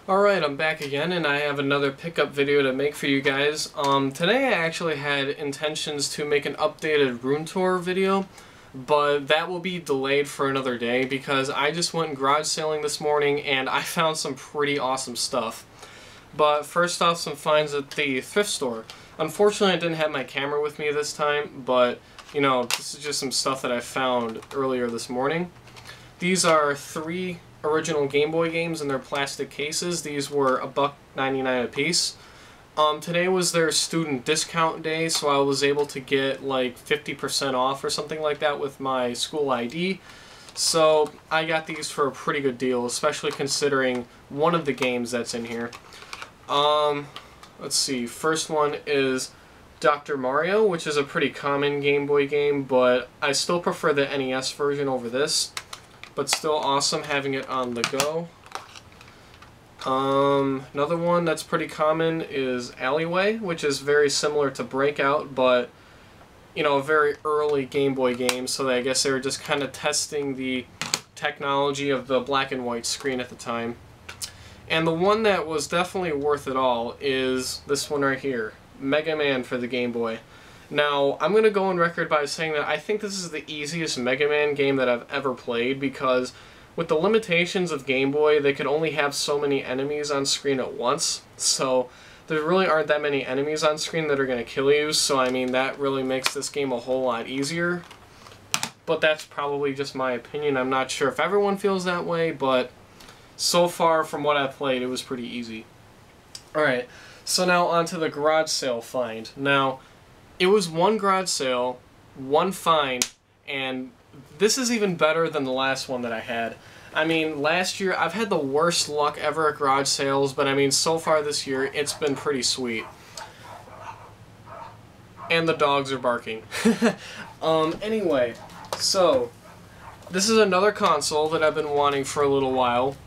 Alright, I'm back again and I have another pickup video to make for you guys. Today I actually had intentions to make an updated room tour video, but that will be delayed for another day because I just went garage sailing this morning and I found some pretty awesome stuff. But first off, some finds at the thrift store. Unfortunately, I didn't have my camera with me this time, but you know, this is just some stuff that I found earlier this morning. These are 3 original Game Boy games in their plastic cases. These were $1.99 a piece. Today was their student discount day, so I was able to get like 50% off or something like that with my school ID. So I got these for a pretty good deal, especially considering one of the games that's in here. Let's see, first one is Dr. Mario, which is a pretty common Game Boy game, but I still prefer the NES version over this. But still awesome having it on the go. Another one that's pretty common is Alleyway, which is very similar to Breakout, but you know, a very early Game Boy game, so I guess they were just kind of testing the technology of the black and white screen at the time. And the one that was definitely worth it all is this one right here, Mega Man for the Game Boy. Now, I'm going to go on record by saying that I think this is the easiest Mega Man game that I've ever played, because with the limitations of Game Boy, they could only have so many enemies on screen at once, so there really aren't that many enemies on screen that are going to kill you, so I mean, that really makes this game a whole lot easier. But that's probably just my opinion. I'm not sure if everyone feels that way, but so far from what I've played, it was pretty easy. Alright, so now onto the garage sale find. Now, it was one garage sale, one find, and this is even better than the last one that I had. I mean, last year, I've had the worst luck ever at garage sales, but I mean, so far this year, it's been pretty sweet. And the dogs are barking. Anyway, so, this is another console that I've been wanting for a little while,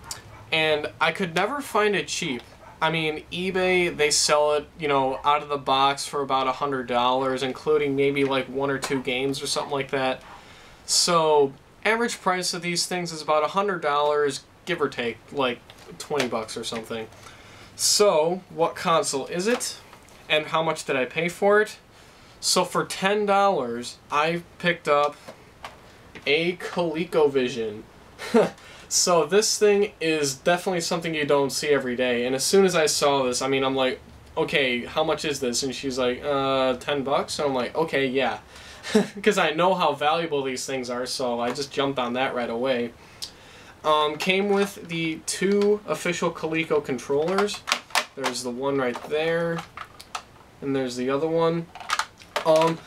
and I could never find it cheap. I mean, eBay, they sell it, you know, out of the box for about $100, including maybe like 1 or 2 games or something like that. So, average price of these things is about $100, give or take, like 20 bucks or something. So, what console is it? And how much did I pay for it? So, for $10, I picked up a ColecoVision. So this thing is definitely something you don't see every day, and as soon as I saw this, I mean, I'm like, okay, how much is this? And she's like, 10 bucks? And I'm like, okay, yeah. Because I know how valuable these things are, so I just jumped on that right away. Came with the 2 official Coleco controllers. There's the one right there, and there's the other one.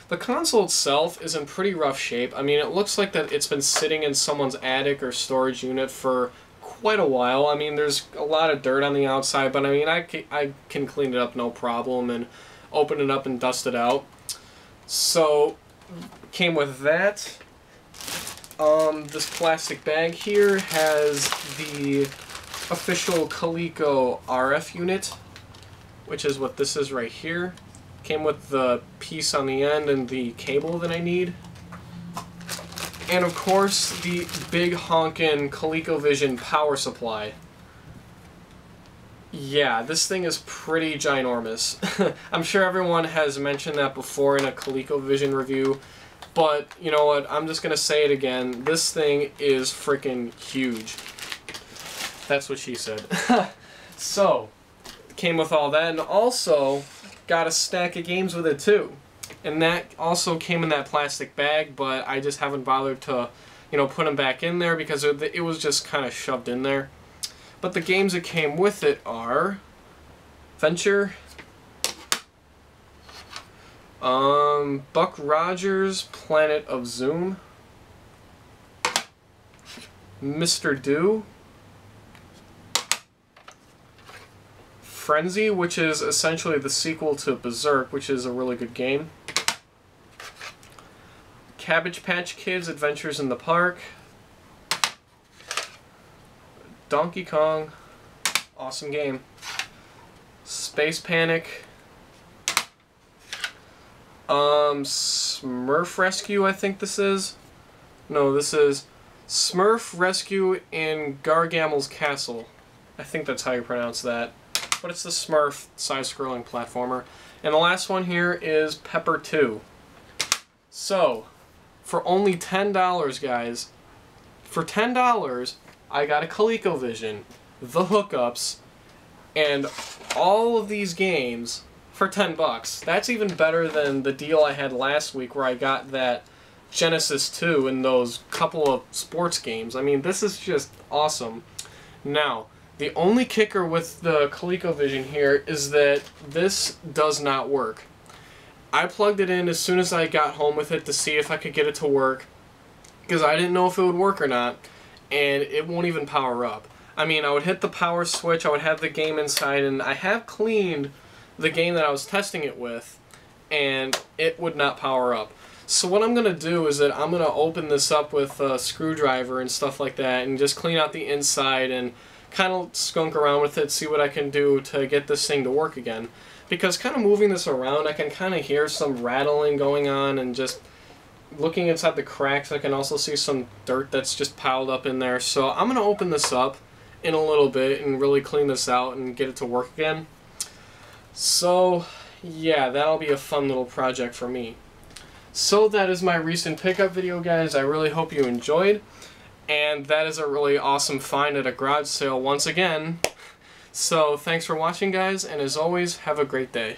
The console itself is in pretty rough shape. I mean, it looks like that it's been sitting in someone's attic or storage unit for quite a while. I mean, there's a lot of dirt on the outside, but I mean, I can clean it up no problem and open it up and dust it out. So, came with that. This plastic bag here has the official Coleco RF unit, which is what this is right here. Came with the piece on the end and the cable that I need. And of course, the big honkin' ColecoVision power supply. Yeah, this thing is pretty ginormous. I'm sure everyone has mentioned that before in a ColecoVision review, but you know what, I'm just gonna say it again. This thing is freaking huge. That's what she said. So, came with all that, and also got a stack of games with it too, and that also came in that plastic bag, but I just haven't bothered to, you know, put them back in there because it was just kind of shoved in there. But the games that came with it are Venture, Buck Rogers, Planet of Zoom, Mr. Do, Frenzy, which is essentially the sequel to Berserk, which is a really good game. Cabbage Patch Kids Adventures in the Park. Donkey Kong, awesome game. Space Panic. Smurf Rescue, I think this is. No, this is Smurf Rescue in Gargamel's Castle. I think that's how you pronounce that. But it's the Smurf side-scrolling platformer. And the last one here is Pepper 2. So, for only $10, guys, for $10, I got a ColecoVision, the hookups, and all of these games for $10. That's even better than the deal I had last week where I got that Genesis 2 and those couple of sports games. I mean, this is just awesome. Now, the only kicker with the ColecoVision here is that this does not work. I plugged it in as soon as I got home with it to see if I could get it to work, because I didn't know if it would work or not, and it won't even power up. I mean, I would hit the power switch, I would have the game inside, and I have cleaned the game that I was testing it with, and it would not power up. So what I'm going to do is that I'm going to open this up with a screwdriver and stuff like that, and just clean out the inside and kind of skunk around with it, see what I can do to get this thing to work again. Because kind of moving this around, I can kind of hear some rattling going on, and just looking inside the cracks, I can also see some dirt that's just piled up in there. So I'm going to open this up in a little bit and really clean this out and get it to work again. So yeah, that'll be a fun little project for me. So that is my recent pickup video, guys. I really hope you enjoyed. And that is a really awesome find at a garage sale once again. So thanks for watching, guys, and as always, have a great day.